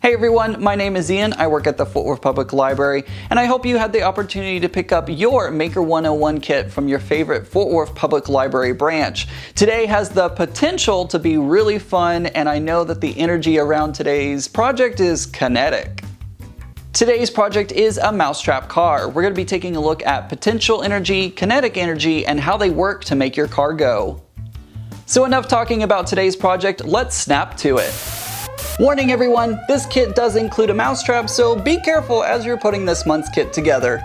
Hey everyone, my name is Ian. I work at the Fort Worth Public Library, and I hope you had the opportunity to pick up your Maker 101 kit from your favorite Fort Worth Public Library branch. Today has the potential to be really fun, and I know that the energy around today's project is kinetic. Today's project is a Mousetrap car. We're going to be taking a look at potential energy, kinetic energy, and how they work to make your car go. So enough talking about today's project, let's snap to it. Warning everyone, this kit does include a mousetrap, so be careful as you're putting this month's kit together.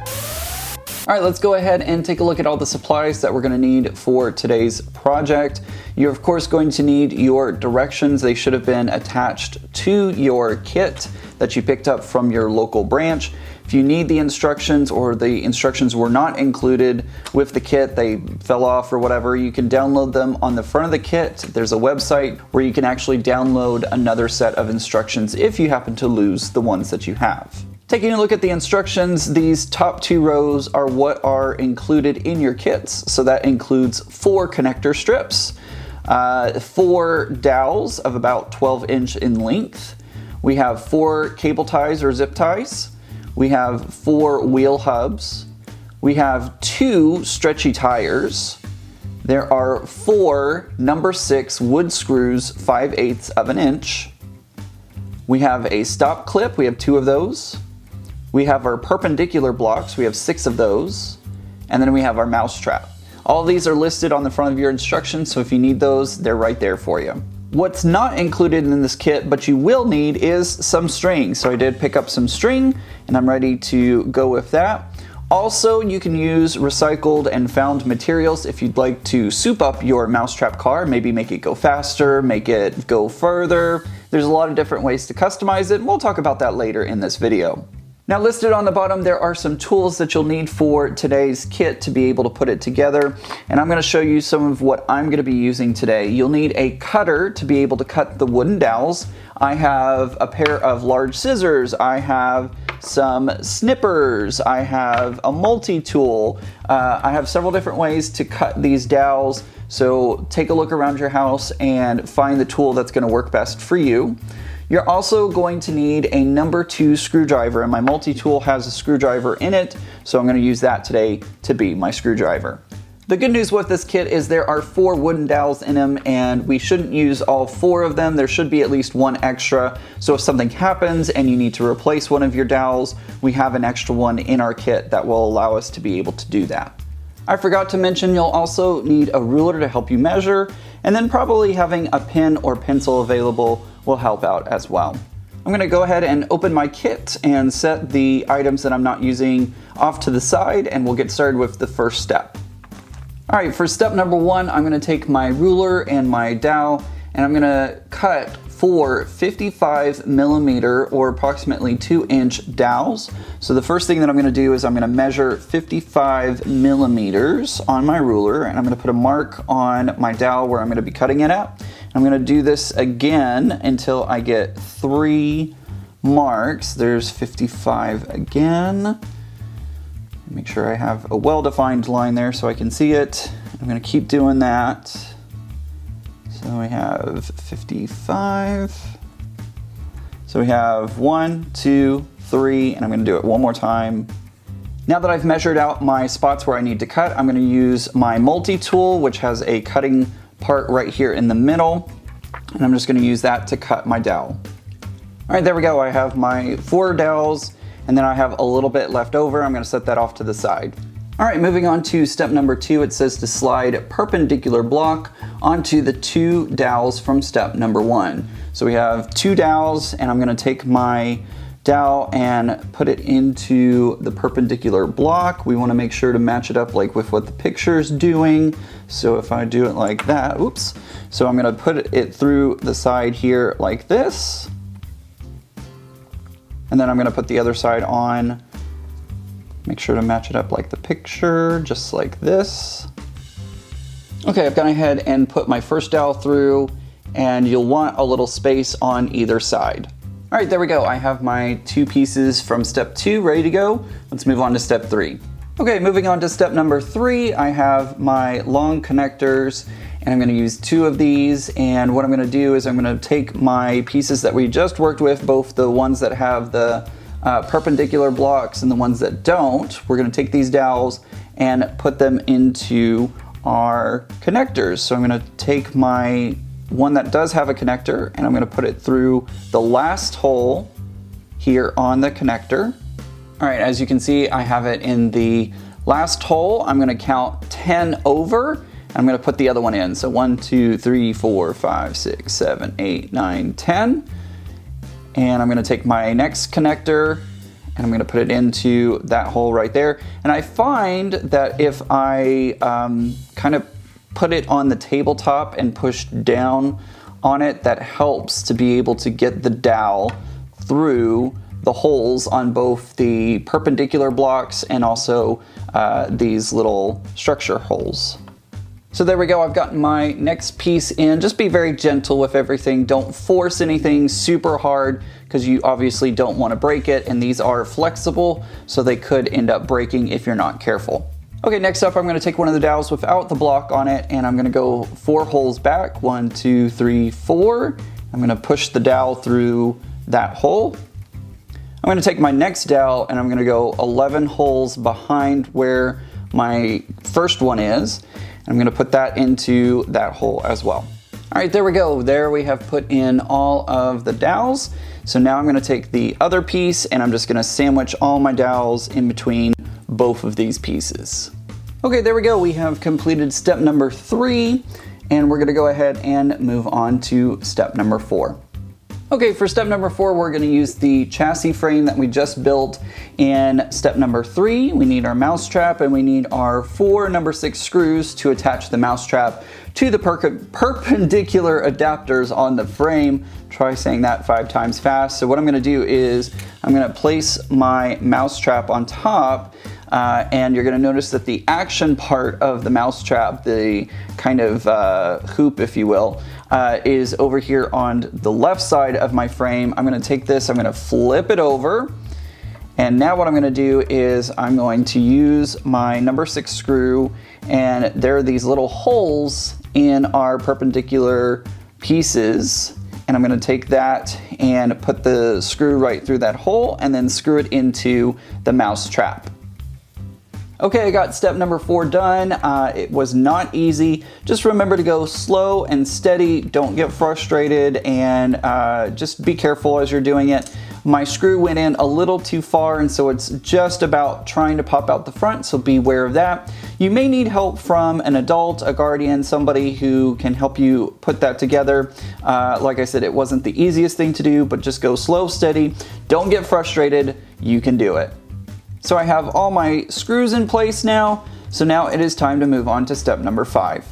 Alright, let's go ahead and take a look at all the supplies that we're going to need for today's project. You're of course going to need your directions. They should have been attached to your kit that you picked up from your local branch. If you need the instructions or the instructions were not included with the kit, they fell off or whatever, you can download them on the front of the kit. There's a website where you can actually download another set of instructions if you happen to lose the ones that you have. Taking a look at the instructions, these top two rows are what are included in your kits. So that includes 4 connector strips, 4 dowels of about 12 inch in length. We have 4 cable ties or zip ties. We have 4 wheel hubs. We have 2 stretchy tires. There are 4 number 6 wood screws 5/8 of an inch. We have a stop clip. We have 2 of those. We have our perpendicular blocks. We have 6 of those. And then we have our mousetrap. All of these are listed on the front of your instructions, so if you need those, they're right there for you. What's not included in this kit, but you will need, is some string. So I did pick up some string, and I'm ready to go with that. Also, you can use recycled and found materials if you'd like to soup up your mousetrap car, maybe make it go faster, make it go further. There's a lot of different ways to customize it, and we'll talk about that later in this video. Now listed on the bottom, there are some tools that you'll need for today's kit to be able to put it together. And I'm going to show you some of what I'm going to be using today. You'll need a cutter to be able to cut the wooden dowels. I have a pair of large scissors. I have some snippers. I have a multi-tool. I have several different ways to cut these dowels. So take a look around your house and find the tool that's going to work best for you. You're also going to need a number 2 screwdriver, and my multi-tool has a screwdriver in it, so I'm going to use that today to be my screwdriver. The good news with this kit is there are 4 wooden dowels in them, and we shouldn't use all 4 of them. There should be at least 1 extra, so if something happens and you need to replace one of your dowels, we have an extra one in our kit that will allow us to be able to do that. I forgot to mention you'll also need a ruler to help you measure, and then probably having a pen or pencil available will help out as well. I'm going to go ahead and open my kit and set the items that I'm not using off to the side, and we'll get started with the first step. Alright, for step number 1, I'm going to take my ruler and my dowel, and I'm going to cut 4 55mm or approximately 2-inch dowels. So the first thing that I'm going to do is I'm going to measure 55mm on my ruler, and I'm going to put a mark on my dowel where I'm going to be cutting it at. I'm going to do this again until I get 3 marks. There's 55 again. Make sure I have a well-defined line there so I can see it. I'm going to keep doing that. So we have 55. So we have 1, 2, 3, and I'm going to do it one more time. Now that I've measured out my spots where I need to cut, I'm going to use my multi-tool, which has a cutting part right here in the middle, and I'm just going to use that to cut my dowel. Alright, there we go. I have my 4 dowels, and then I have a little bit left over. I'm going to set that off to the side. Alright, moving on to step number 2, it says to slide perpendicular block onto the 2 dowels from step number 1. So we have 2 dowels, and I'm going to take my dowel and put it into the perpendicular block. We want to make sure to match it up like with what the picture is doing. So if I do it like that, oops. So I'm going to put it through the side here like this. And then I'm going to put the other side on. Make sure to match it up like the picture, just like this. Okay, I've gone ahead and put my first dowel through, and you'll want a little space on either side. All right, there we go. I have my 2 pieces from step 2 ready to go. Let's move on to step 3. Okay, moving on to step number 3, I have my long connectors, and I'm going to use 2 of these. And what I'm going to do is I'm going to take my pieces that we just worked with, both the ones that have the perpendicular blocks and the ones that don't. We're going to take these dowels and put them into our connectors. So I'm going to take my one that does have a connector and I'm going to put it through the last hole here on the connector. All right, as you can see, I have it in the last hole. I'm going to count 10 over. I'm going to put the other one in. So 1, 2, 3, 4, 5, 6, 7, 8, 9, 10. And I'm going to take my next connector and I'm going to put it into that hole right there. And I find that if I kind of put it on the tabletop and push down on it, that helps to be able to get the dowel through the holes on both the perpendicular blocks and also these little structure holes. So there we go, I've gotten my next piece in. Just be very gentle with everything. Don't force anything super hard because you obviously don't want to break it, and these are flexible, so they could end up breaking if you're not careful. Okay, next up I'm going to take one of the dowels without the block on it, and I'm going to go 4 holes back. 1, 2, 3, 4. I'm going to push the dowel through that hole. I'm going to take my next dowel and I'm going to go 11 holes behind where my first one is. I'm going to put that into that hole as well. All right, there we go. There we have put in all of the dowels. So now I'm going to take the other piece and I'm just going to sandwich all my dowels in between both of these pieces. Okay, there we go. We have completed step number 3, and we're going to go ahead and move on to step number 4. Okay, for step number 4, we're going to use the chassis frame that we just built in step number 3. We need our mousetrap and we need our 4 number 6 screws to attach the mousetrap to the perpendicular adapters on the frame. Try saying that 5 times fast. So what I'm going to do is I'm going to place my mousetrap on top, and you're going to notice that the action part of the mousetrap, the kind of hoop, if you will, is over here on the left side of my frame. I'm going to take this, I'm going to flip it over, and now what I'm going to do is I'm going to use my number 6 screw, and there are these little holes in our perpendicular pieces, and I'm going to take that and put the screw right through that hole and then screw it into the mousetrap. Okay, I got step number 4 done. It was not easy. Just remember to go slow and steady. Don't get frustrated, and just be careful as you're doing it. My screw went in a little too far, and so it's just about trying to pop out the front, so be aware of that. You may need help from an adult, a guardian, somebody who can help you put that together. Like I said, it wasn't the easiest thing to do, but just go slow, steady. Don't get frustrated. You can do it. So I have all my screws in place now, so now it is time to move on to step number 5.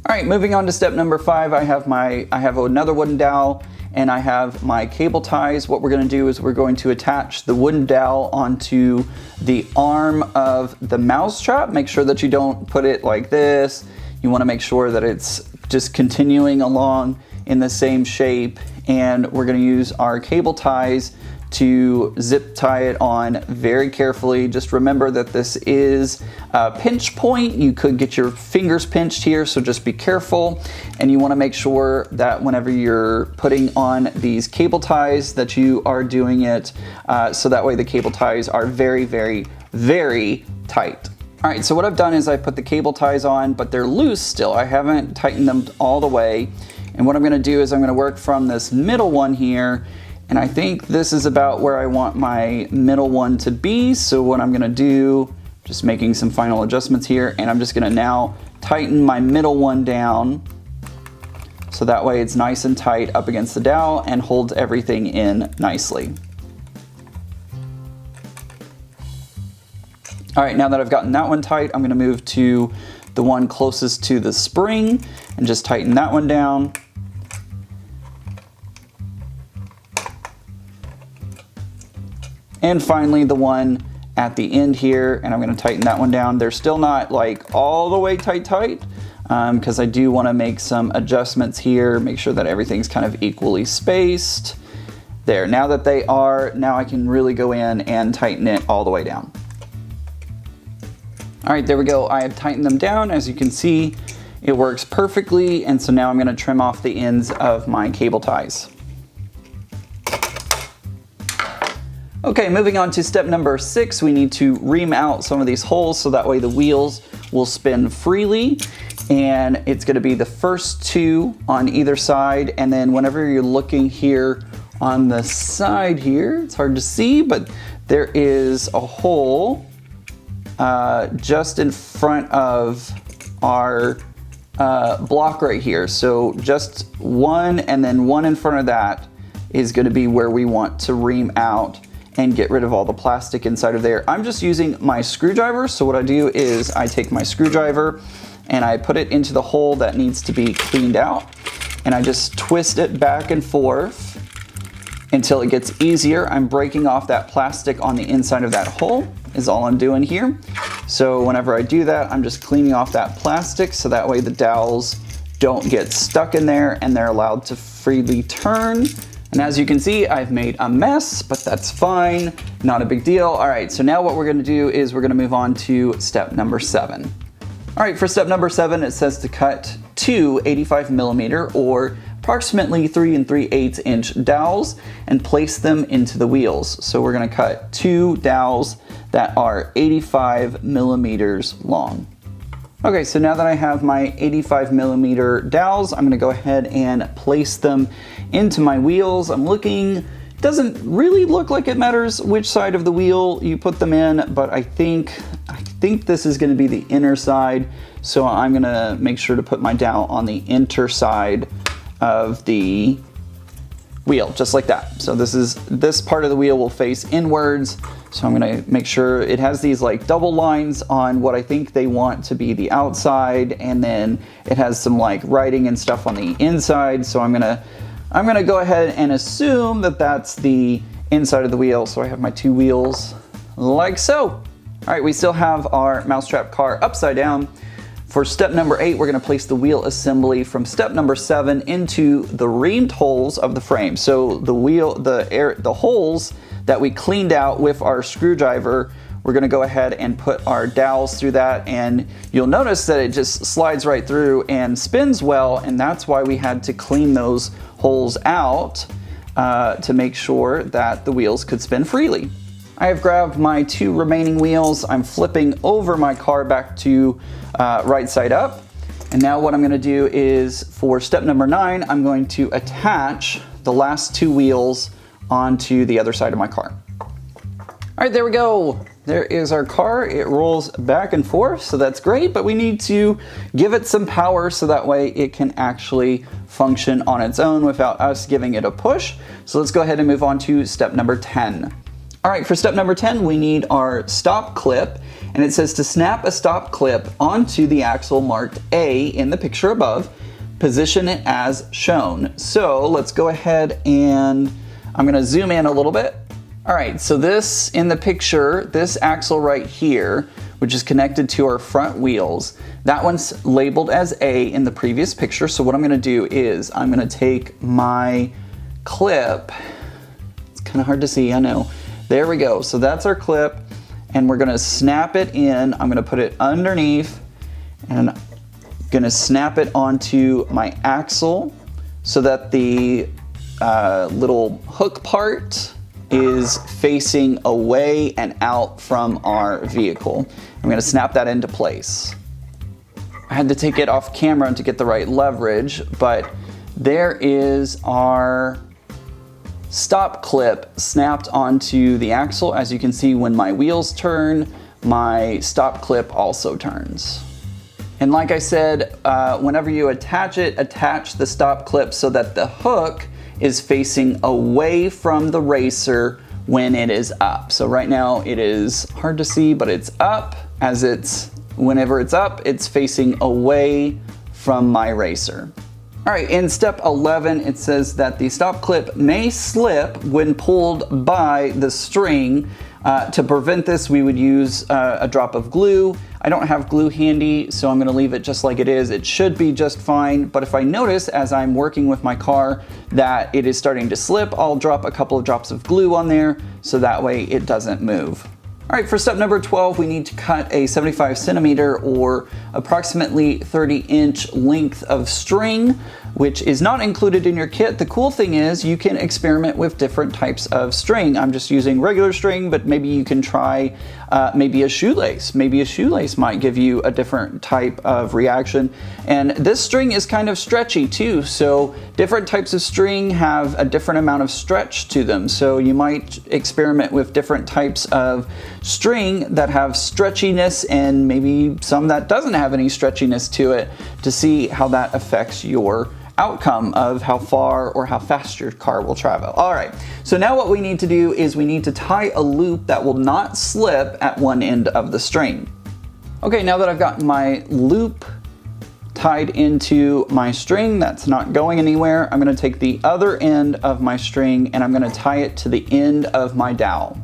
All right, moving on to step number 5, I have another wooden dowel and I have my cable ties. What we're going to do is we're going to attach the wooden dowel onto the arm of the mousetrap. Make sure that you don't put it like this. You want to make sure that it's just continuing along in the same shape, and we're going to use our cable ties to zip tie it on very carefully. Just remember that this is a pinch point. You could get your fingers pinched here, so just be careful. And you want to make sure that whenever you're putting on these cable ties that you are doing it so that way the cable ties are very, very, very tight. All right, so what I've done is I put the cable ties on, but they're loose still. I haven't tightened them all the way. And what I'm going to do is I'm going to work from this middle one here, and I think this is about where I want my middle one to be. So what I'm gonna do, just making some final adjustments here, and I'm just gonna now tighten my middle one down so that way it's nice and tight up against the dowel and holds everything in nicely. All right, now that I've gotten that one tight, I'm gonna move to the one closest to the spring and just tighten that one down. And finally the one at the end here, and I'm going to tighten that one down. They're still not like all the way tight because I do want to make some adjustments here, make sure that everything's kind of equally spaced. There, now that they are, now I can really go in and tighten it all the way down. All right, there we go. I have tightened them down. As you can see, It works perfectly, and so now I'm going to trim off the ends of my cable ties. Okay, moving on to step number 6, we need to ream out some of these holes so that way the wheels will spin freely. And it's going to be the first 2 on either side, and then whenever you're looking here on the side here, it's hard to see, but there is a hole just in front of our block right here. So just 1 and then 1 in front of that is going to be where we want to ream out and get rid of all the plastic inside of there. I'm just using my screwdriver, so what I do is I take my screwdriver and I put it into the hole that needs to be cleaned out, and I just twist it back and forth until it gets easier. I'm breaking off that plastic on the inside of that hole is all I'm doing here. So whenever I do that, I'm just cleaning off that plastic so that way the dowels don't get stuck in there and they're allowed to freely turn. And as you can see, I've made a mess, but that's fine, not a big deal. All right, so now what we're gonna do is we're gonna move on to step number 7. All right, for step number 7, it says to cut 2 85mm or approximately 3 3/8 inch dowels and place them into the wheels. So we're gonna cut 2 dowels that are 85mm long. Okay, so now that I have my 85mm dowels, I'm gonna go ahead and place them into my wheels. I'm looking, it doesn't really look like it matters which side of the wheel you put them in, but I think this is gonna be the inner side, so I'm gonna make sure to put my dowel on the inner side of the wheel, just like that. So this part of the wheel will face inwards, so I'm gonna make sure it has these like double lines on what I think they want to be the outside, and then it has some like writing and stuff on the inside, so I'm gonna go ahead and assume that that's the inside of the wheel, so I have my 2 wheels like so. All right, we still have our Mousetrap car upside down. For step number 8, we're gonna place the wheel assembly from step number 7 into the reamed holes of the frame. So the holes that we cleaned out with our screwdriver, we're gonna go ahead and put our dowels through that, and you'll notice that it just slides right through and spins well, and that's why we had to clean those holes out to make sure that the wheels could spin freely. I have grabbed my 2 remaining wheels. I'm flipping over my car back to right side up. And now what I'm gonna do is for step number 9, I'm going to attach the last 2 wheels onto the other side of my car. All right, there we go. There is our car. It rolls back and forth, so that's great, but we need to give it some power so that way it can actually function on its own without us giving it a push. So let's go ahead and move on to step number 10. All right, for step number 10, we need our stop clip, and it says to snap a stop clip onto the axle marked A in the picture above, position it as shown. So let's go ahead and I'm gonna zoom in a little bit. All right, so this in the picture, this axle right here, which is connected to our front wheels, that one's labeled as A in the previous picture. So what I'm gonna do is I'm gonna take my clip, it's kind of hard to see, I know. There we go, so that's our clip, and we're gonna snap it in. I'm gonna put it underneath, and I'm gonna snap it onto my axle so that the little hook part is facing away and out from our vehicle. I'm gonna snap that into place. I had to take it off camera to get the right leverage, but there is our stop clip snapped onto the axle. As you can see, when my wheels turn, my stop clip also turns. And like I said, whenever you attach it, attach the stop clip so that the hook is facing away from the racer when it is up. So right now it is hard to see, but it's up. Whenever it's up, it's facing away from my racer. All right, in step 11, it says that the stop clip may slip when pulled by the string. To prevent this, we would use a drop of glue. I don't have glue handy, so I'm gonna leave it just like it is. It should be just fine, but if I notice as I'm working with my car that it is starting to slip, I'll drop a couple of drops of glue on there so that way it doesn't move. All right, for step number 12, we need to cut a 75 centimeter or approximately 30-inch length of string, which is not included in your kit. The cool thing is you can experiment with different types of string. I'm just using regular string, but maybe you can try maybe a shoelace. Maybe a shoelace might give you a different type of reaction. And this string is kind of stretchy too, so different types of string have a different amount of stretch to them. So you might experiment with different types of string that have stretchiness and maybe some that doesn't have any stretchiness to it to see how that affects your outcome of how far or how fast your car will travel. All right, so now what we need to do is we need to tie a loop that will not slip at one end of the string. Okay, now that I've got my loop tied into my string that's not going anywhere, I'm going to take the other end of my string and I'm going to tie it to the end of my dowel.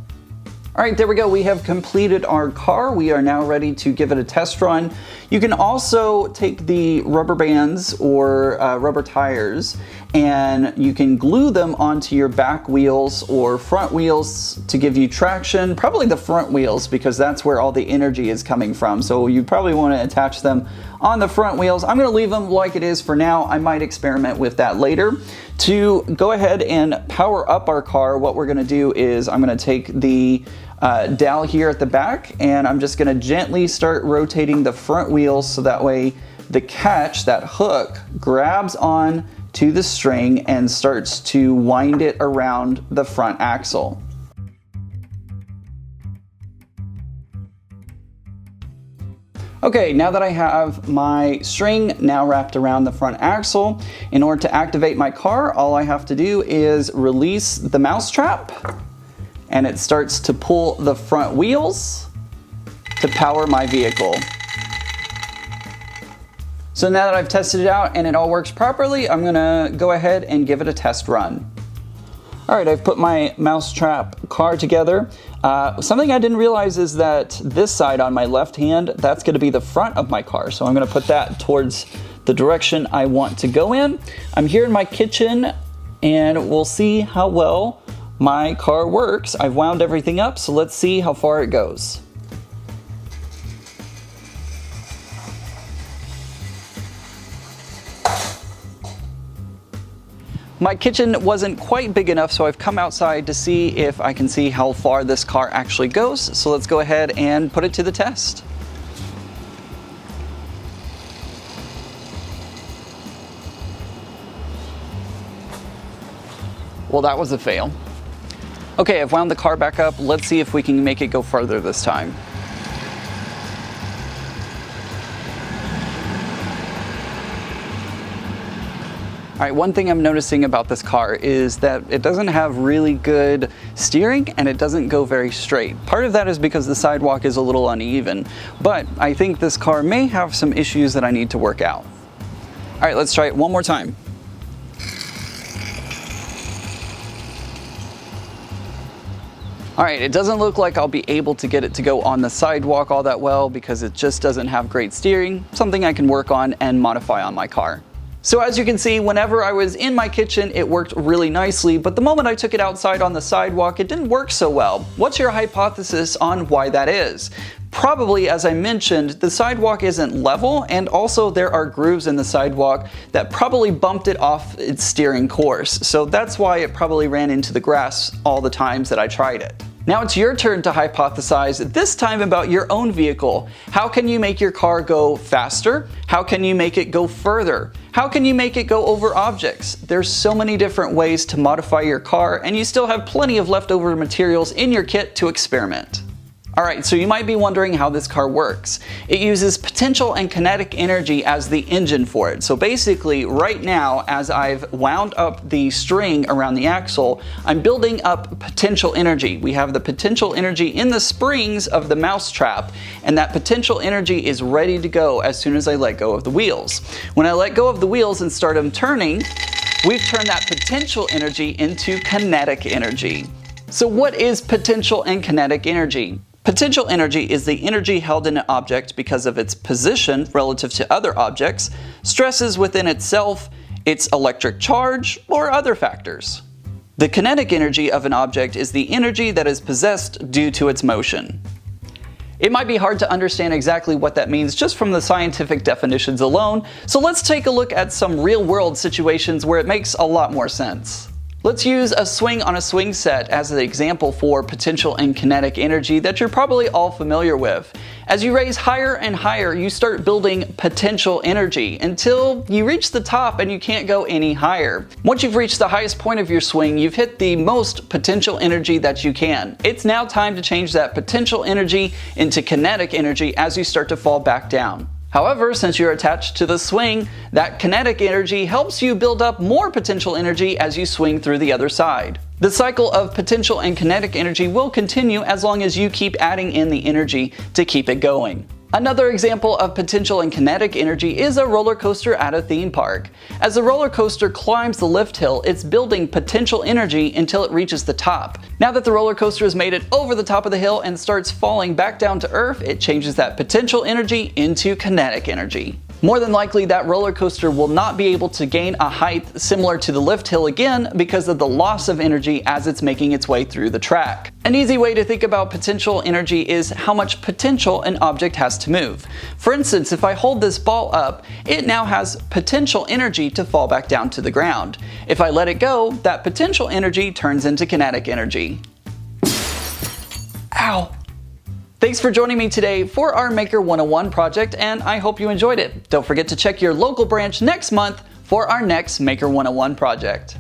All right, there we go. We have completed our car. We are now ready to give it a test run. You can also take the rubber bands or rubber tires and you can glue them onto your back wheels or front wheels to give you traction. Probably the front wheels because that's where all the energy is coming from. So you probably want to attach them on the front wheels. I'm going to leave them like it is for now. I might experiment with that later. To go ahead and power up our car, what we're going to do is I'm going to take the dowel here at the back and I'm just going to gently start rotating the front wheels so that way the catch, that hook, grabs on to the string and starts to wind it around the front axle. Okay, now that I have my string now wrapped around the front axle, in order to activate my car, all I have to do is release the mousetrap and it starts to pull the front wheels to power my vehicle. So now that I've tested it out and it all works properly, I'm gonna go ahead and give it a test run. All right, I've put my Mousetrap car together. Something I didn't realize is that this side on my left hand, that's gonna be the front of my car. So I'm gonna put that towards the direction I want to go in. I'm here in my kitchen and we'll see how well my car works. I've wound everything up, so let's see how far it goes. My kitchen wasn't quite big enough, so I've come outside to see if I can see how far this car actually goes. So let's go ahead and put it to the test. Well, that was a fail. Okay, I've wound the car back up. Let's see if we can make it go further this time. All right, one thing I'm noticing about this car is that it doesn't have really good steering and it doesn't go very straight. Part of that is because the sidewalk is a little uneven, but I think this car may have some issues that I need to work out. All right, let's try it one more time. All right, it doesn't look like I'll be able to get it to go on the sidewalk all that well because it just doesn't have great steering, something I can work on and modify on my car. So as you can see, whenever I was in my kitchen, it worked really nicely, but the moment I took it outside on the sidewalk, it didn't work so well. What's your hypothesis on why that is? Probably, as I mentioned, the sidewalk isn't level, and also there are grooves in the sidewalk that probably bumped it off its steering course. So that's why it probably ran into the grass all the times that I tried it. Now it's your turn to hypothesize, this time about your own vehicle. How can you make your car go faster? How can you make it go further? How can you make it go over objects? There's so many different ways to modify your car, and you still have plenty of leftover materials in your kit to experiment. Alright, so you might be wondering how this car works. It uses potential and kinetic energy as the engine for it. So basically, right now, as I've wound up the string around the axle, I'm building up potential energy. We have the potential energy in the springs of the Mousetrap, and that potential energy is ready to go as soon as I let go of the wheels. When I let go of the wheels and start them turning, we've turned that potential energy into kinetic energy. So what is potential and kinetic energy? Potential energy is the energy held in an object because of its position relative to other objects, stresses within itself, its electric charge, or other factors. The kinetic energy of an object is the energy that is possessed due to its motion. It might be hard to understand exactly what that means just from the scientific definitions alone, so let's take a look at some real-world situations where it makes a lot more sense. Let's use a swing on a swing set as an example for potential and kinetic energy that you're probably all familiar with. As you raise higher and higher, you start building potential energy until you reach the top and you can't go any higher. Once you've reached the highest point of your swing, you've hit the most potential energy that you can. It's now time to change that potential energy into kinetic energy as you start to fall back down. However, since you're attached to the swing, that kinetic energy helps you build up more potential energy as you swing through the other side. The cycle of potential and kinetic energy will continue as long as you keep adding in the energy to keep it going. Another example of potential and kinetic energy is a roller coaster at a theme park. As the roller coaster climbs the lift hill, it's building potential energy until it reaches the top. Now that the roller coaster has made it over the top of the hill and starts falling back down to earth, it changes that potential energy into kinetic energy. More than likely, that roller coaster will not be able to gain a height similar to the lift hill again because of the loss of energy as it's making its way through the track. An easy way to think about potential energy is how much potential an object has to move. For instance, if I hold this ball up, it now has potential energy to fall back down to the ground. If I let it go, that potential energy turns into kinetic energy. Ow! Thanks for joining me today for our Maker 101 project, and I hope you enjoyed it. Don't forget to check your local branch next month for our next Maker 101 project.